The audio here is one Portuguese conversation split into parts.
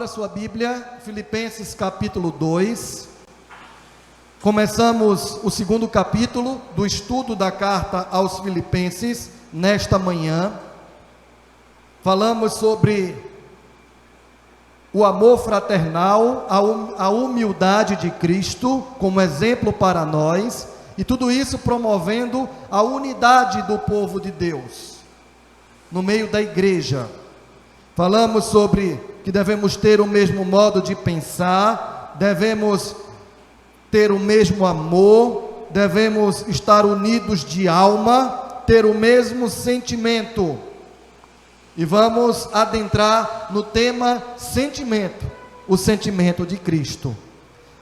Abra sua Bíblia, Filipenses capítulo 2. Começamos o segundo capítulo do estudo da carta aos Filipenses nesta manhã. Falamos sobre o amor fraternal, a humildade de Cristo como exemplo para nós, e tudo isso promovendo a unidade do povo de Deus no meio da igreja. Falamos sobre que devemos ter o mesmo modo de pensar, devemos ter o mesmo amor, devemos estar unidos de alma, ter o mesmo sentimento. E vamos adentrar no tema sentimento, o sentimento de Cristo.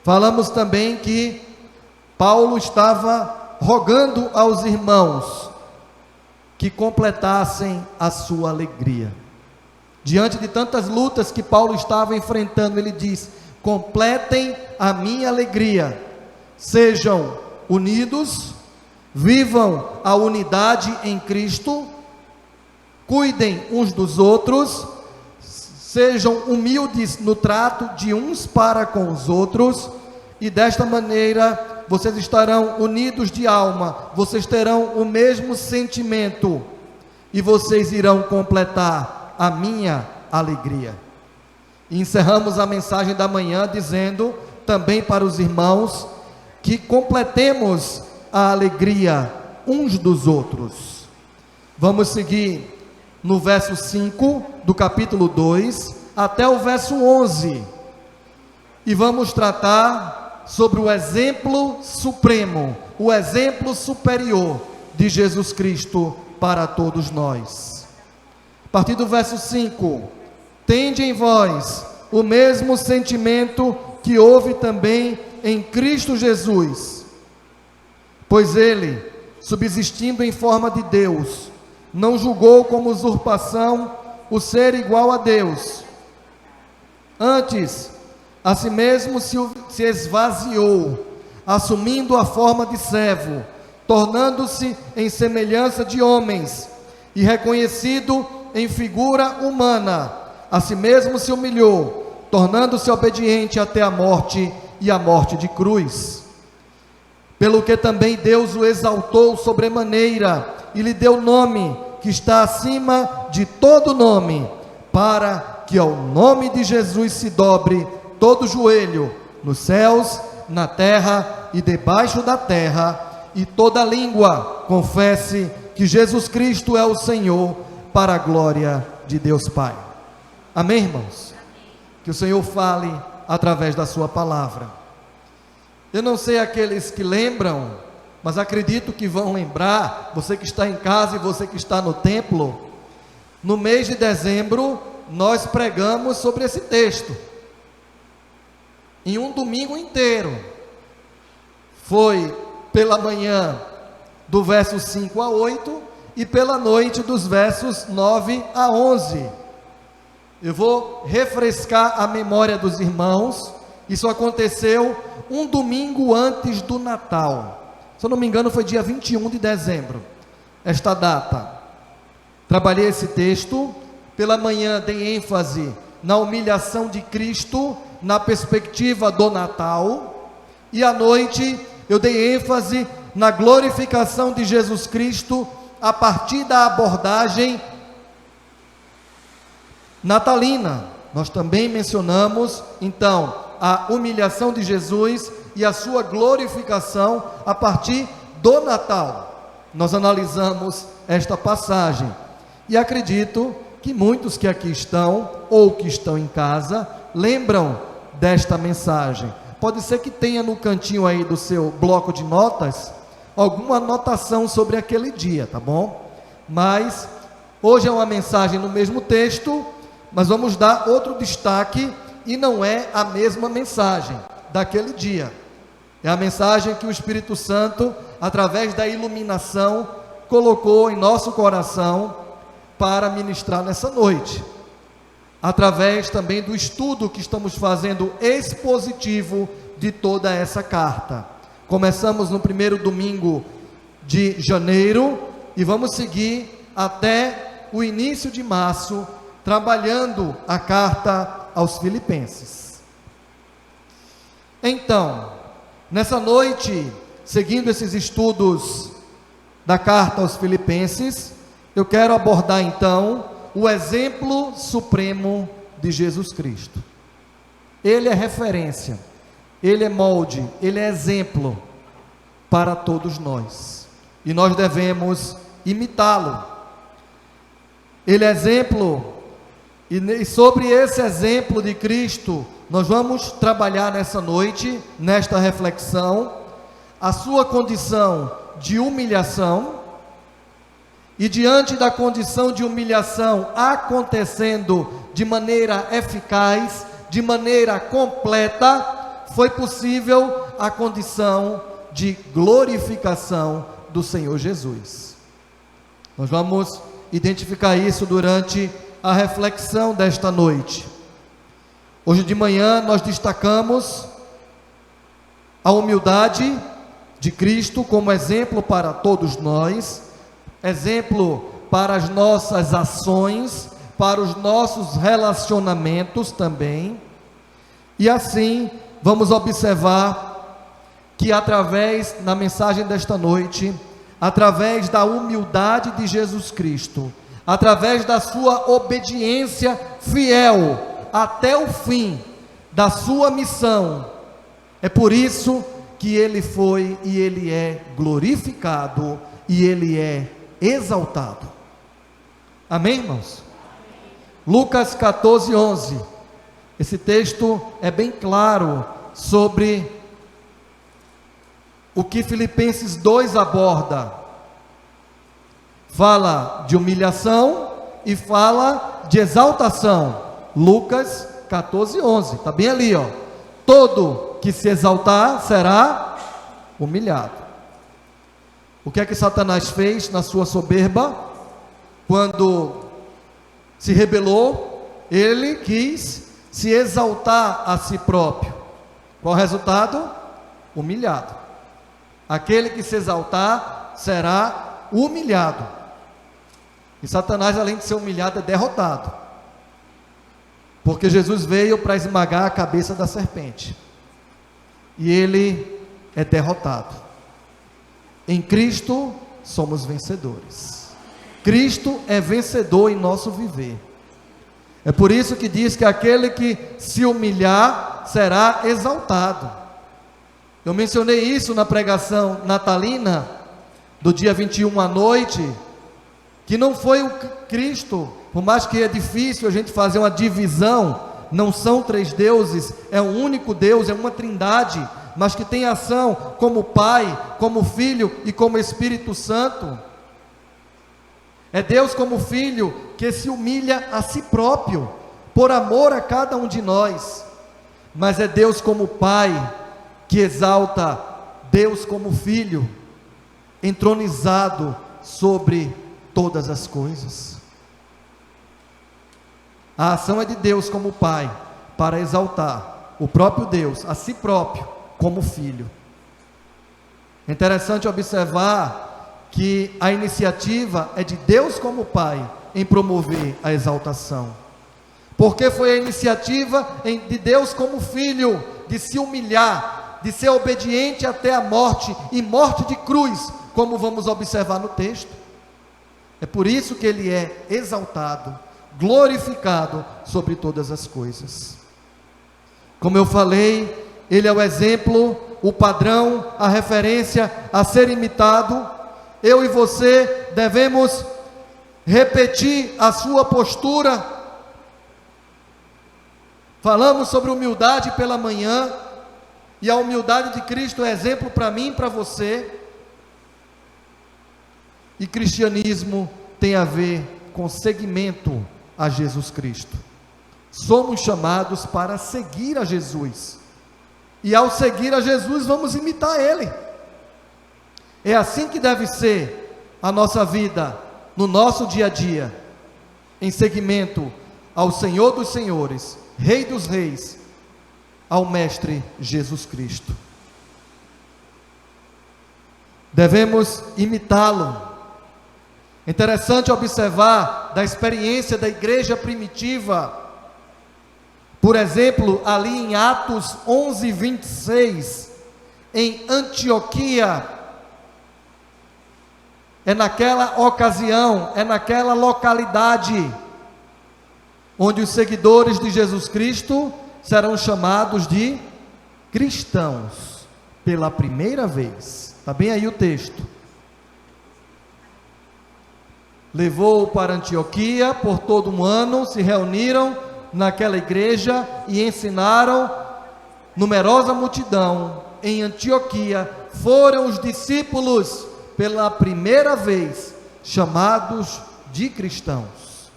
Falamos também que Paulo estava rogando aos irmãos que completassem a sua alegria. Diante de tantas lutas que Paulo estava enfrentando, ele diz: completem a minha alegria, sejam unidos, vivam a unidade em Cristo, cuidem uns dos outros, sejam humildes no trato de uns para com os outros, e desta maneira vocês estarão unidos de alma, vocês terão o mesmo sentimento, e vocês irão completar a minha alegria. E encerramos a mensagem da manhã dizendo também para os irmãos que completemos a alegria uns dos outros. Vamos seguir no verso 5 do capítulo 2 até o verso 11, e vamos tratar sobre o exemplo supremo, o exemplo superior de Jesus Cristo para todos nós. A partir do verso 5: tende em vós o mesmo sentimento que houve também em Cristo Jesus, pois ele, subsistindo em forma de Deus, não julgou como usurpação o ser igual a Deus. Antes, a si mesmo se esvaziou, assumindo a forma de servo, tornando-se em semelhança de homens, e reconhecido em figura humana, a si mesmo se humilhou, tornando-se obediente até a morte, e a morte de cruz. Pelo que também Deus o exaltou sobremaneira, e lhe deu nome que está acima de todo nome, para que ao nome de Jesus se dobre todo joelho, nos céus, na terra e debaixo da terra, e toda língua confesse que Jesus Cristo é o Senhor, para a glória de Deus Pai. Amém, irmãos? Que o Senhor fale através da sua palavra. Eu não sei aqueles que lembram, mas acredito que vão lembrar, você que está em casa e você que está no templo, no mês de dezembro, nós pregamos sobre esse texto, em um domingo inteiro. Foi pela manhã do verso 5 a 8, e pela noite dos versos 9 a 11. Eu vou refrescar a memória dos irmãos. Isso aconteceu um domingo antes do Natal. Se eu não me engano, foi dia 21 de dezembro, esta data. Trabalhei esse texto. Pela manhã dei ênfase na humilhação de Cristo, na perspectiva do Natal. E à noite eu dei ênfase na glorificação de Jesus Cristo, a partir da abordagem natalina. Nós também mencionamos, então, a humilhação de Jesus e a sua glorificação a partir do Natal. Nós analisamos esta passagem, e acredito que muitos que aqui estão, ou que estão em casa, lembram desta mensagem. Pode ser que tenha no cantinho aí do seu bloco de notas alguma anotação sobre aquele dia, tá bom? Mas hoje é uma mensagem no mesmo texto, mas vamos dar outro destaque, e não é a mesma mensagem daquele dia. É a mensagem que o Espírito Santo, através da iluminação, colocou em nosso coração para ministrar nessa noite, através também do estudo que estamos fazendo expositivo de toda essa carta. Começamos no primeiro domingo de janeiro e vamos seguir até o início de março, trabalhando a carta aos Filipenses. Então, nessa noite, seguindo esses estudos da carta aos Filipenses, eu quero abordar então o exemplo supremo de Jesus Cristo. Ele é referência, ele é molde, ele é exemplo para todos nós, e nós devemos imitá-lo. Ele é exemplo, e sobre esse exemplo de Cristo, nós vamos trabalhar nessa noite, nesta reflexão, a sua condição de humilhação, e diante da condição de humilhação acontecendo de maneira eficaz, de maneira completa, foi possível a condição de glorificação do Senhor Jesus. Nós vamos identificar isso durante a reflexão desta noite. Hoje de manhã nós destacamos a humildade de Cristo como exemplo para todos nós, exemplo para as nossas ações, para os nossos relacionamentos também. E assim vamos observar que na mensagem desta noite, através da humildade de Jesus Cristo, através da sua obediência fiel até o fim da sua missão, é por isso que ele foi e ele é glorificado e ele é exaltado. Amém, irmãos? Lucas 14, 11. Esse texto é bem claro sobre o que Filipenses 2 aborda. Fala de humilhação e fala de exaltação. Lucas 14, 11. Está bem ali, ó. Todo que se exaltar será humilhado. O que é que Satanás fez na sua soberba? Quando se rebelou, ele quis se exaltar a si próprio. Qual o resultado? Humilhado. Aquele que se exaltar será humilhado. E Satanás, além de ser humilhado, é derrotado. Porque Jesus veio para esmagar a cabeça da serpente. E ele é derrotado. Em Cristo somos vencedores. Cristo é vencedor em nosso viver. É por isso que diz que aquele que se humilhar será exaltado. Eu mencionei isso na pregação natalina do dia 21 à noite, que não foi o Cristo, por mais que é difícil a gente fazer uma divisão, não são três deuses, é um único Deus, é uma trindade, mas que tem ação como Pai, como Filho e como Espírito Santo. É Deus como Filho que se humilha a si próprio, por amor a cada um de nós, mas é Deus como Pai que exalta Deus como Filho, entronizado sobre todas as coisas. A ação é de Deus como Pai, para exaltar o próprio Deus, a si próprio, como Filho. É interessante observar que a iniciativa é de Deus como Pai, em promover a exaltação. Porque foi a iniciativa de Deus como Filho, de se humilhar, de ser obediente até a morte, e morte de cruz, como vamos observar no texto. É por isso que ele é exaltado, glorificado sobre todas as coisas. Como eu falei, ele é o exemplo, o padrão, a referência a ser imitado. Eu e você devemos repetir a sua postura. Falamos sobre humildade pela manhã, e a humildade de Cristo é exemplo para mim e para você. E cristianismo tem a ver com seguimento a Jesus Cristo. Somos chamados para seguir a Jesus, e ao seguir a Jesus vamos imitar Ele. É assim que deve ser a nossa vida, no nosso dia a dia, em seguimento ao Senhor dos Senhores, Rei dos Reis, ao Mestre Jesus Cristo. Devemos imitá-lo. Interessante observar da experiência da igreja primitiva, Por exemplo, ali em Atos 11, 26, em Antioquia, é naquela ocasião, é naquela localidade, onde os seguidores de Jesus Cristo serão chamados de cristãos, pela primeira vez. Está bem aí o texto. Levou para Antioquia, por todo um ano, se reuniram naquela igreja e ensinaram numerosa multidão. Em Antioquia foram os discípulos, pela primeira vez, chamados de cristãos.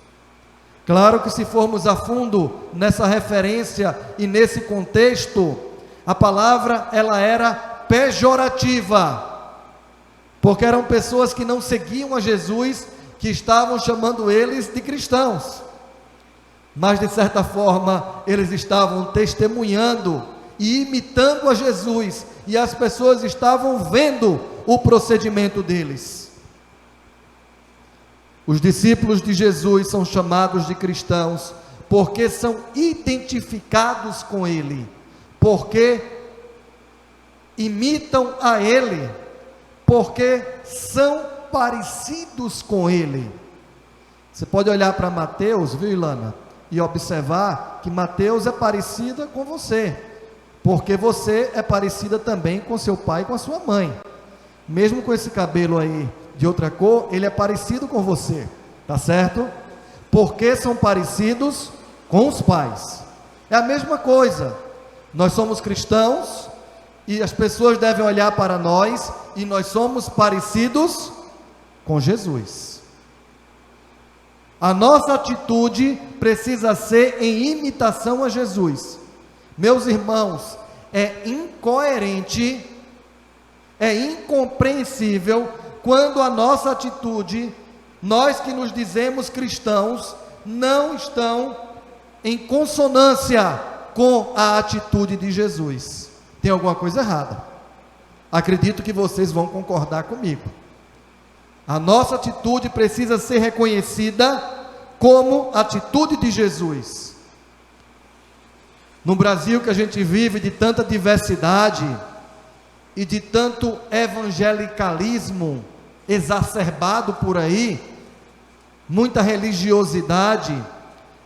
Claro que se formos a fundo nessa referência e nesse contexto, a palavra ela era pejorativa, porque eram pessoas que não seguiam a Jesus, que estavam chamando eles de cristãos, mas de certa forma eles estavam testemunhando e imitando a Jesus, e as pessoas estavam vendo o procedimento deles. Os discípulos de Jesus são chamados de cristãos porque são identificados com Ele, porque imitam a Ele, porque são parecidos com Ele. Você pode olhar para Mateus, viu, Ilana, e observar que Mateus é parecida com você, porque você é parecida também com seu pai e com a sua mãe. Mesmo com esse cabelo aí de outra cor, ele é parecido com você, tá certo? Porque são parecidos com os pais. É a mesma coisa. Nós somos cristãos e as pessoas devem olhar para nós e nós somos parecidos com Jesus. A nossa atitude precisa ser em imitação a Jesus. Meus irmãos, é incoerente, é incompreensível quando a nossa atitude, nós que nos dizemos cristãos, não estão em consonância com a atitude de Jesus. Tem alguma coisa errada. Acredito que vocês vão concordar comigo. A nossa atitude precisa ser reconhecida como atitude de Jesus. No Brasil que a gente vive de tanta diversidade e de tanto evangelicalismo exacerbado por aí, muita religiosidade,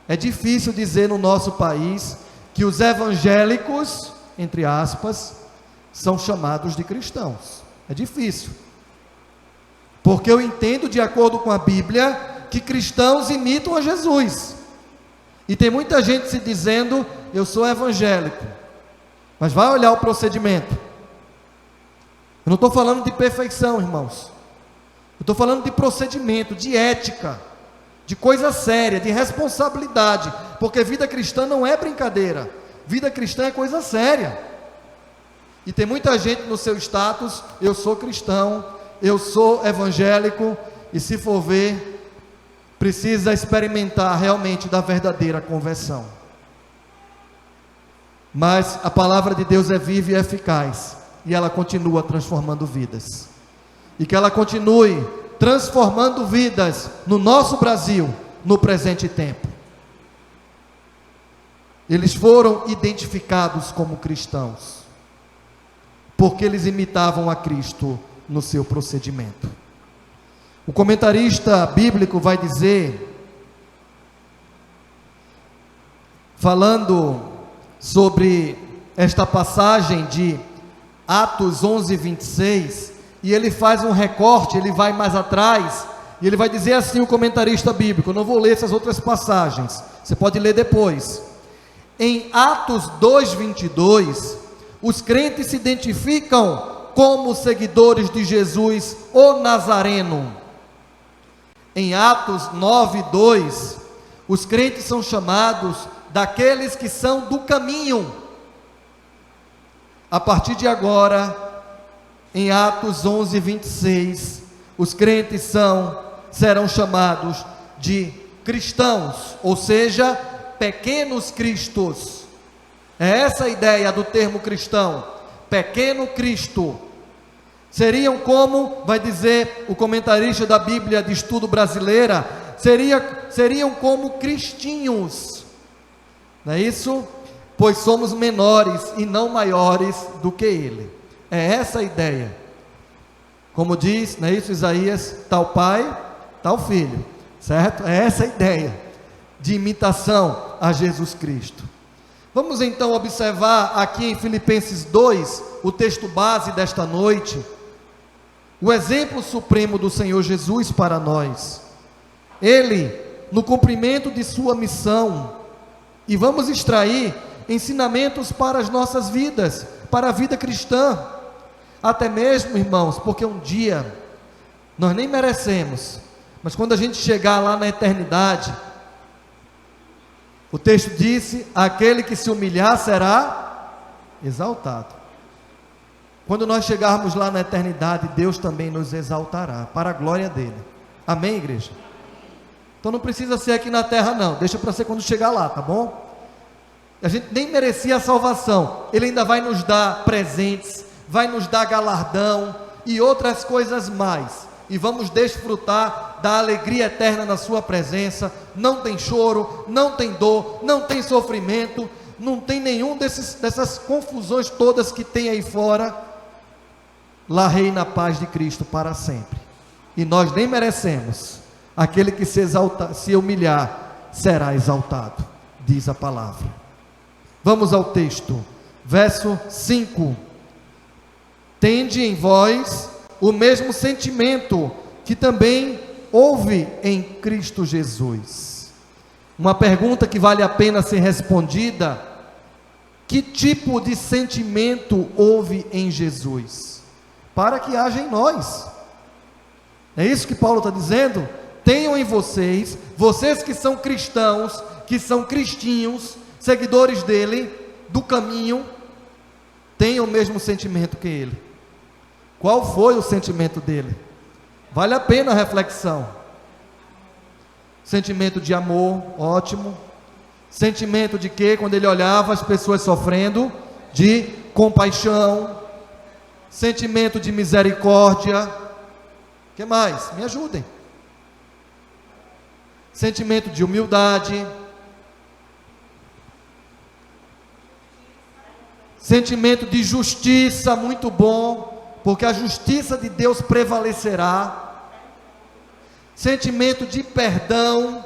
é difícil dizer no nosso país que os evangélicos, entre aspas, são chamados de cristãos. É difícil. Porque eu entendo, de acordo com a Bíblia, que cristãos imitam a Jesus. E tem muita gente se dizendo, eu sou evangélico. Mas vai olhar o procedimento. Eu não estou falando de perfeição, irmãos. Eu estou falando de procedimento, de ética, de coisa séria, de responsabilidade. Porque vida cristã não é brincadeira. Vida cristã é coisa séria. E tem muita gente no seu status, eu sou cristão, eu sou evangélico, e se for ver, precisa experimentar realmente da verdadeira conversão. Mas a palavra de Deus é viva e eficaz, e ela continua transformando vidas, e que ela continue transformando vidas no nosso Brasil, no presente tempo. Eles foram identificados como cristãos, porque eles imitavam a Cristo no seu procedimento. O comentarista bíblico vai dizer, falando sobre esta passagem de Atos 11, 26, e ele faz um recorte, ele vai mais atrás, e ele vai dizer assim, o comentarista bíblico, eu não vou ler essas outras passagens, você pode ler depois. Em Atos 2, 22, os crentes se identificam como seguidores de Jesus, o Nazareno. Em Atos 9, 2, os crentes são chamados daqueles que são do caminho. A partir de agora, em Atos 11, 26, os crentes serão chamados de cristãos, ou seja, pequenos cristos. É essa a ideia do termo cristão, pequeno Cristo. Seriam como, vai dizer o comentarista da Bíblia de Estudo Brasileira, seriam como cristinhos, não é isso? Pois somos menores e não maiores do que Ele. É essa a ideia. Como diz, não é isso, Isaías? Tal pai, tal filho, certo? É essa a ideia de imitação a Jesus Cristo. Vamos então observar aqui em Filipenses 2, o texto base desta noite, o exemplo supremo do Senhor Jesus para nós. Ele, no cumprimento de sua missão, e vamos extrair ensinamentos para as nossas vidas, para a vida cristã, até mesmo, irmãos, porque um dia nós nem merecemos, mas quando a gente chegar lá na eternidade, o texto disse: aquele que se humilhar será exaltado. Quando nós chegarmos lá na eternidade, Deus também nos exaltará, para a glória dele. Amém, igreja? Então não precisa ser aqui na terra não, deixa para ser quando chegar lá, tá bom? A gente nem merecia a salvação, Ele ainda vai nos dar presentes, vai nos dar galardão e outras coisas mais, e vamos desfrutar da alegria eterna na sua presença. Não tem choro, não tem dor, não tem sofrimento, não tem nenhum dessas confusões todas que tem aí fora. Lá reina a paz de Cristo para sempre, e nós nem merecemos. Aquele que se humilhar será exaltado, diz a palavra. Vamos ao texto, verso 5. Tende em vós o mesmo sentimento que também houve em Cristo Jesus. Uma pergunta que vale a pena ser respondida: que tipo de sentimento houve em Jesus? Para que haja em nós. É isso que Paulo está dizendo? Tenham em vocês, vocês que são cristãos, que são cristinhos, seguidores dele, do caminho, tenham o mesmo sentimento que ele. Qual foi o sentimento dele? Vale a pena a reflexão. Sentimento de amor, ótimo. Sentimento de quê? Quando ele olhava as pessoas sofrendo, de compaixão. Sentimento de misericórdia. O que mais? Me ajudem. Sentimento de humildade. Sentimento de justiça, muito bom, porque a justiça de Deus prevalecerá. Sentimento de perdão,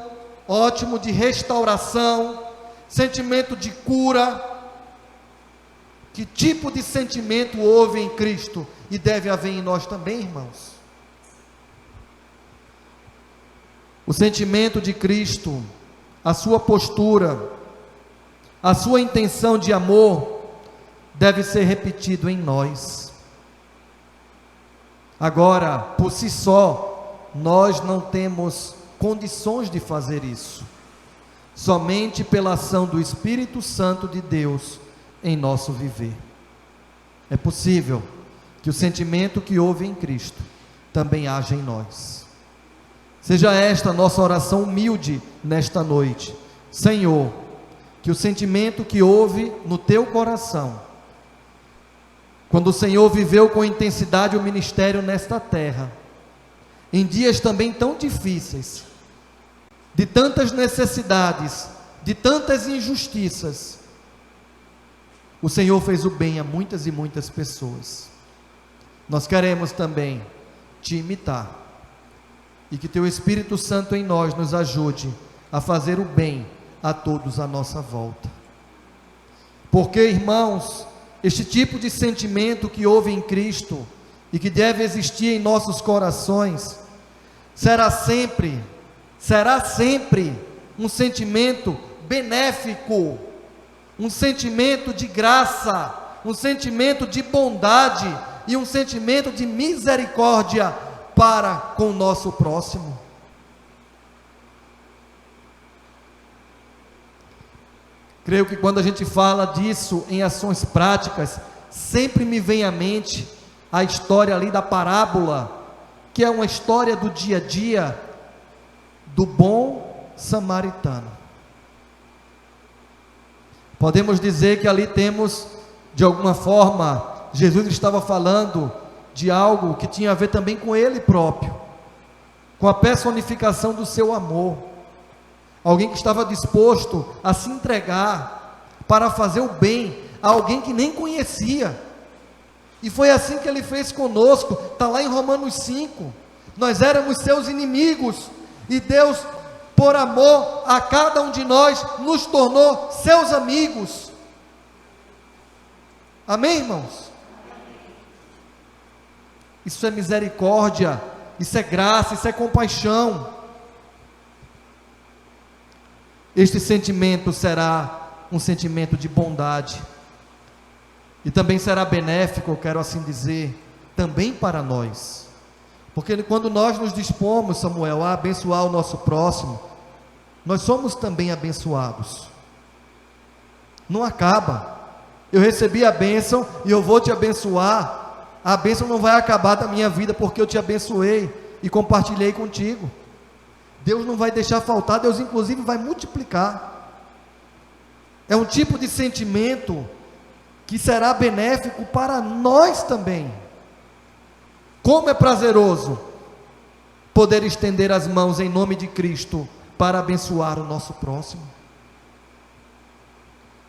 ótimo, de restauração. Sentimento de cura. Que tipo de sentimento houve em Cristo e deve haver em nós também, irmãos? O sentimento de Cristo, a sua postura, a sua intenção de amor deve ser repetido em nós. Agora, por si só, nós não temos condições de fazer isso. Somente pela ação do Espírito Santo de Deus em nosso viver. É possível que o sentimento que houve em Cristo também haja em nós. Seja esta a nossa oração humilde nesta noite. Senhor, que o sentimento que houve no teu coração, quando o Senhor viveu com intensidade o ministério nesta terra, em dias também tão difíceis, de tantas necessidades, de tantas injustiças, o Senhor fez o bem a muitas e muitas pessoas. Nós queremos também te imitar, e que teu Espírito Santo em nós nos ajude a fazer o bem a todos à nossa volta. Porque, irmãos, este tipo de sentimento que houve em Cristo e que deve existir em nossos corações, será sempre um sentimento benéfico, um sentimento de graça, um sentimento de bondade e um sentimento de misericórdia para com o nosso próximo. Creio que quando a gente fala disso em ações práticas, sempre me vem à mente a história ali da parábola, que é uma história do dia a dia do bom samaritano. Podemos dizer que ali temos, de alguma forma, Jesus estava falando de algo que tinha a ver também com ele próprio, com a personificação do seu amor. alguém que estava disposto a se entregar para fazer o bem a alguém que nem conhecia. E foi assim que ele fez conosco. Está lá em Romanos 5. Nós éramos seus inimigos, e Deus, por amor a cada um de nós, nos tornou seus amigos. Amém, irmãos? Isso é misericórdia, isso é graça, isso é compaixão. Este sentimento será um sentimento de bondade, e também será benéfico, eu quero assim dizer, também para nós, porque quando nós nos dispomos, Samuel, a abençoar o nosso próximo, nós somos também abençoados. Não acaba. Eu recebi a bênção e eu vou te abençoar. A bênção não vai acabar da minha vida porque eu te abençoei e compartilhei contigo. Deus não vai deixar faltar, Deus inclusive vai multiplicar. É um tipo de sentimento que será benéfico para nós também. Como é prazeroso poder estender as mãos em nome de Cristo para abençoar o nosso próximo.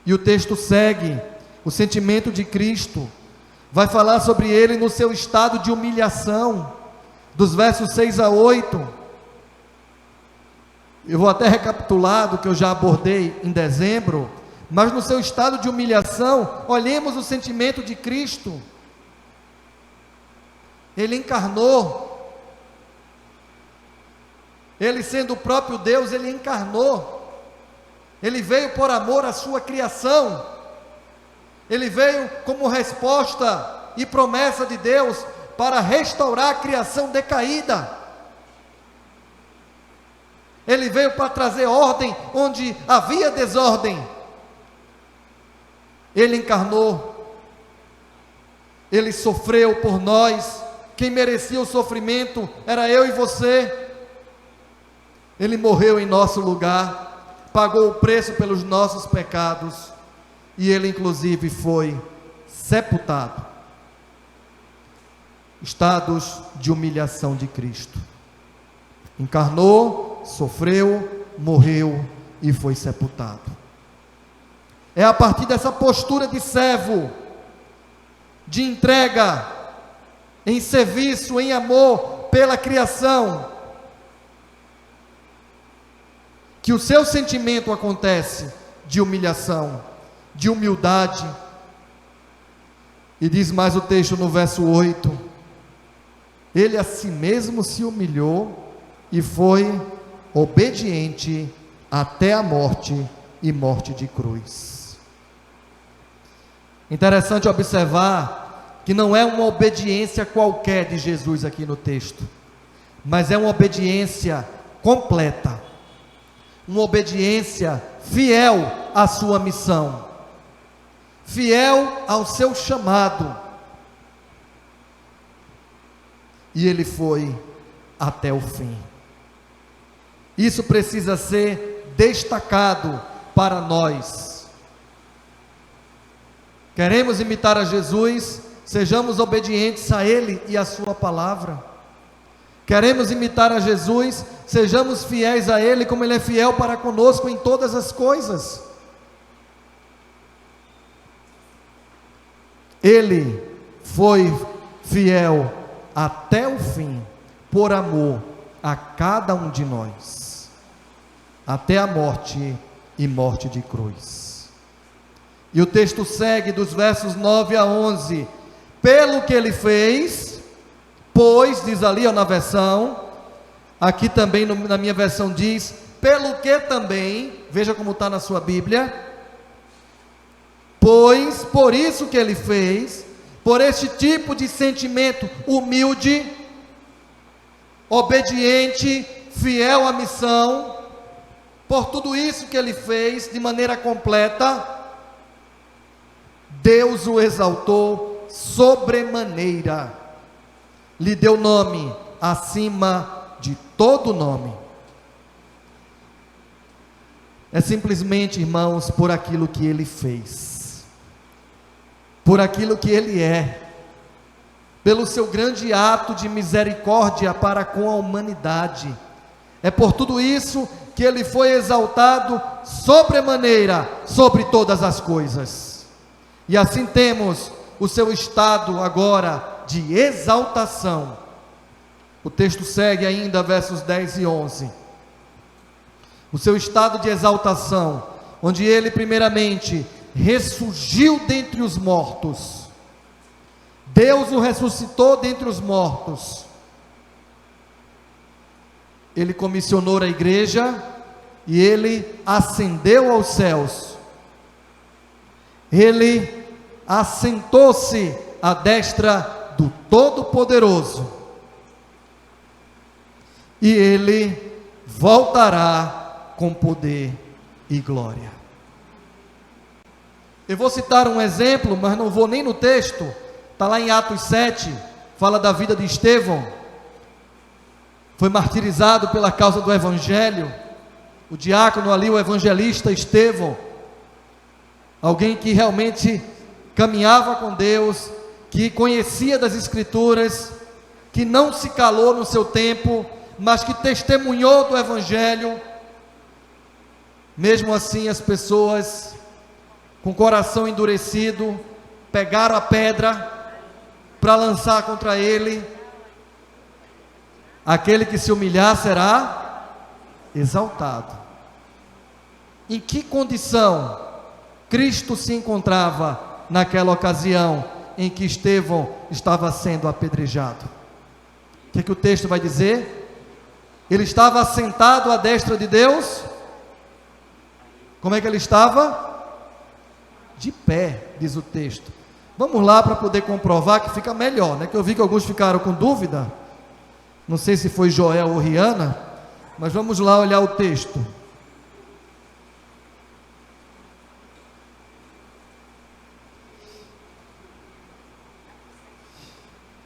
E o texto segue, o sentimento de Cristo vai falar sobre ele no seu estado de humilhação, dos versos 6 a 8. Eu vou até recapitular do que eu já abordei em dezembro, mas no seu estado de humilhação, olhemos o sentimento de Cristo. Ele encarnou, ele sendo o próprio Deus, ele encarnou, ele veio por amor à sua criação, ele veio como resposta e promessa de Deus para restaurar a criação decaída. Ele veio para trazer ordem onde havia desordem. Ele encarnou, ele sofreu por nós. Quem merecia o sofrimento era eu e você. Ele morreu em nosso lugar, pagou o preço pelos nossos pecados, e ele inclusive foi sepultado. Estados de humilhação de Cristo. Encarnou, sofreu, morreu e foi sepultado. É a partir dessa postura de servo, de entrega, em serviço, em amor pela criação, que o seu sentimento acontece de humilhação, de humildade. E diz mais o texto no verso 8: ele a si mesmo se humilhou e foi obediente até a morte, e morte de cruz. Interessante observar que não é uma obediência qualquer de Jesus aqui no texto, mas é uma obediência completa, uma obediência fiel à sua missão, fiel ao seu chamado, e ele foi até o fim. Isso precisa ser destacado para nós. Queremos imitar a Jesus? Sejamos obedientes a Ele e a sua palavra. Queremos imitar a Jesus? Sejamos fiéis a Ele, como Ele é fiel para conosco em todas as coisas. Ele foi fiel até o fim, por amor a cada um de nós, até a morte e morte de cruz. E o texto segue dos versos 9 a 11: pelo que ele fez, pois, diz ali na versão, aqui também na minha versão diz, pelo que também, veja como está na sua Bíblia, pois, por isso que ele fez, por este tipo de sentimento humilde, obediente, fiel à missão, por tudo isso que ele fez de maneira completa, Deus o exaltou sobremaneira, lhe deu nome acima de todo nome. É simplesmente, irmãos, por aquilo que ele fez, por aquilo que ele é, pelo seu grande ato de misericórdia para com a humanidade. É por tudo isso que ele foi exaltado sobremaneira sobre todas as coisas. E assim temos o seu estado agora de exaltação. O texto segue ainda, versos 10 e 11. O seu estado de exaltação, onde ele primeiramente ressurgiu dentre os mortos. Deus o ressuscitou dentre os mortos. Ele comissionou a igreja e ele ascendeu aos céus. Ele assentou-se à destra do Todo-Poderoso. E ele voltará com poder e glória. Eu vou citar um exemplo, mas não vou nem no texto. Está lá em Atos 7, fala da vida de Estevão. Foi martirizado pela causa do Evangelho. O diácono ali, o evangelista Estevão, alguém que realmente caminhava com Deus, que conhecia das Escrituras, que não se calou no seu tempo, mas que testemunhou do Evangelho. Mesmo assim, as pessoas com o coração endurecido pegaram a pedra para lançar contra ele. Aquele que se humilhar será exaltado. Em que condição Cristo se encontrava naquela ocasião em que Estevão estava sendo apedrejado? O que o texto vai dizer? Ele estava assentado à destra de Deus. Como é que ele estava? De pé, diz o texto. Vamos lá para poder comprovar que fica melhor, né? Que eu vi que alguns ficaram com dúvida. Não sei se foi Joel ou Rihanna, mas vamos lá olhar o texto.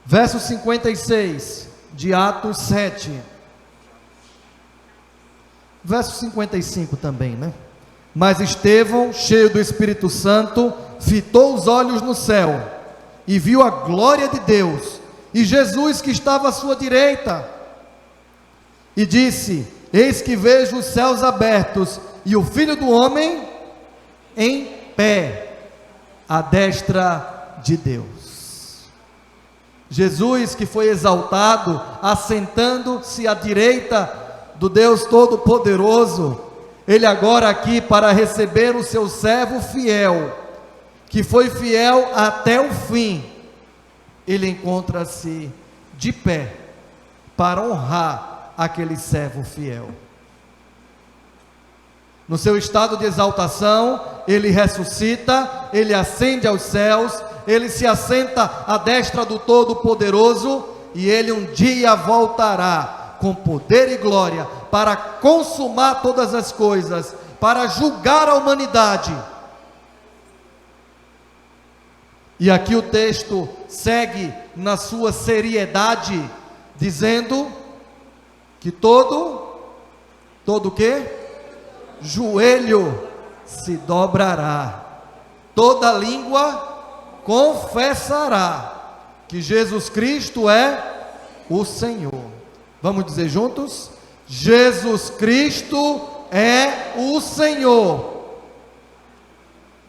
Verso 56 de Atos 7. Verso 55 também, né? Mas Estevão, cheio do Espírito Santo, fitou os olhos no céu e viu a glória de Deus e Jesus que estava à sua direita, e disse: eis que vejo os céus abertos e o Filho do Homem em pé à destra de Deus. Jesus que foi exaltado, assentando-se à direita do Deus Todo-Poderoso, ele agora aqui para receber o seu servo fiel, que foi fiel até o fim, ele encontra-se de pé para honrar aquele servo fiel. No seu estado de exaltação, ele ressuscita, ele ascende aos céus, ele se assenta à destra do Todo-Poderoso, e ele um dia voltará com poder e glória para consumar todas as coisas, para julgar a humanidade. E aqui o texto segue na sua seriedade, dizendo que todo o quê? Joelho se dobrará, toda língua confessará que Jesus Cristo é o Senhor. Vamos dizer juntos? Jesus Cristo é o Senhor.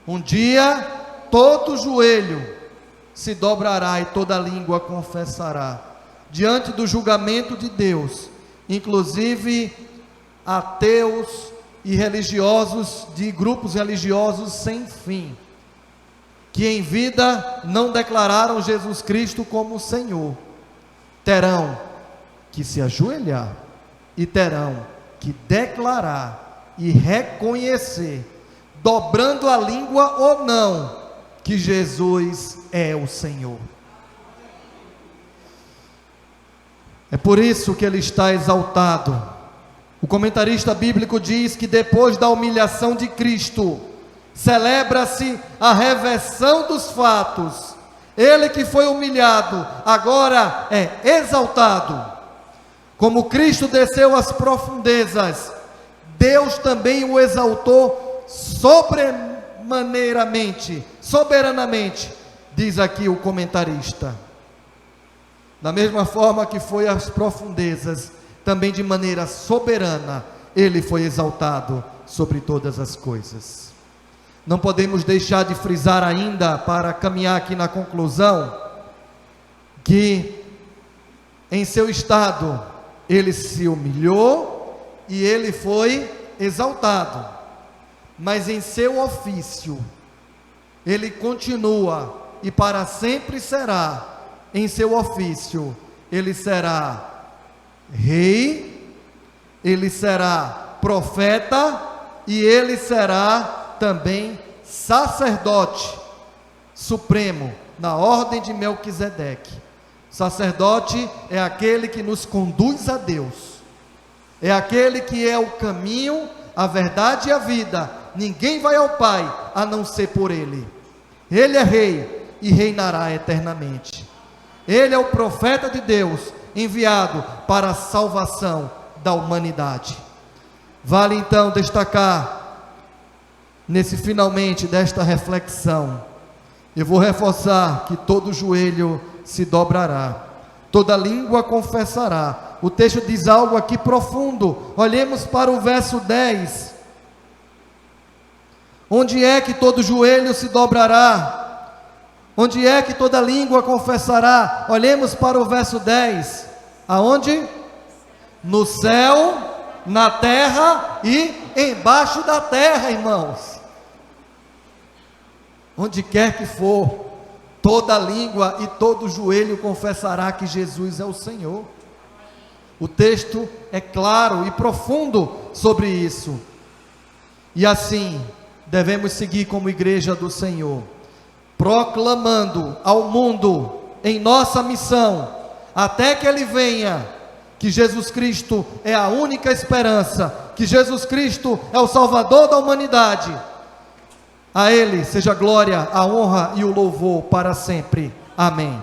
Um dia todo joelho se dobrará e toda língua confessará diante do julgamento de Deus, inclusive ateus e religiosos, de grupos religiosos sem fim, que em vida não declararam Jesus Cristo como Senhor, terão que se ajoelhar e terão que declarar e reconhecer, dobrando a língua ou não, que Jesus é o Senhor. É por isso que ele está exaltado. O comentarista bíblico diz que depois da humilhação de Cristo, celebra-se a reversão dos fatos. Ele que foi humilhado, agora é exaltado. Como Cristo desceu às profundezas, Deus também o exaltou soberanamente, diz aqui o comentarista. Da mesma forma que foi às profundezas, também de maneira soberana, ele foi exaltado sobre todas as coisas. Não podemos deixar de frisar ainda, para caminhar aqui na conclusão, que em seu estado ele se humilhou e ele foi exaltado, mas em seu ofício ele continua e para sempre será. Em seu ofício ele será rei, ele será profeta e ele será também sacerdote supremo na ordem de Melquisedeque. Sacerdote é aquele que nos conduz a Deus, é aquele que é o caminho, a verdade e a vida. Ninguém vai ao Pai a não ser por ele. Ele é rei e reinará eternamente. Ele é o profeta de Deus, enviado para a salvação da humanidade. Vale então destacar, nesse finalmente desta reflexão, eu vou reforçar que todo joelho se dobrará, toda língua confessará. O texto diz algo aqui profundo. Olhemos para o verso 10. Onde é que todo joelho se dobrará? Onde é que toda língua confessará? Olhemos para o verso 10. Aonde? No céu, na terra e embaixo da terra, irmãos. Onde quer que for, toda língua e todo joelho confessará que Jesus é o Senhor. O texto é claro e profundo sobre isso. E assim, devemos seguir como igreja do Senhor, proclamando ao mundo, em nossa missão, até que Ele venha, que Jesus Cristo é a única esperança, que Jesus Cristo é o Salvador da humanidade. A Ele seja a glória, a honra e o louvor para sempre. Amém.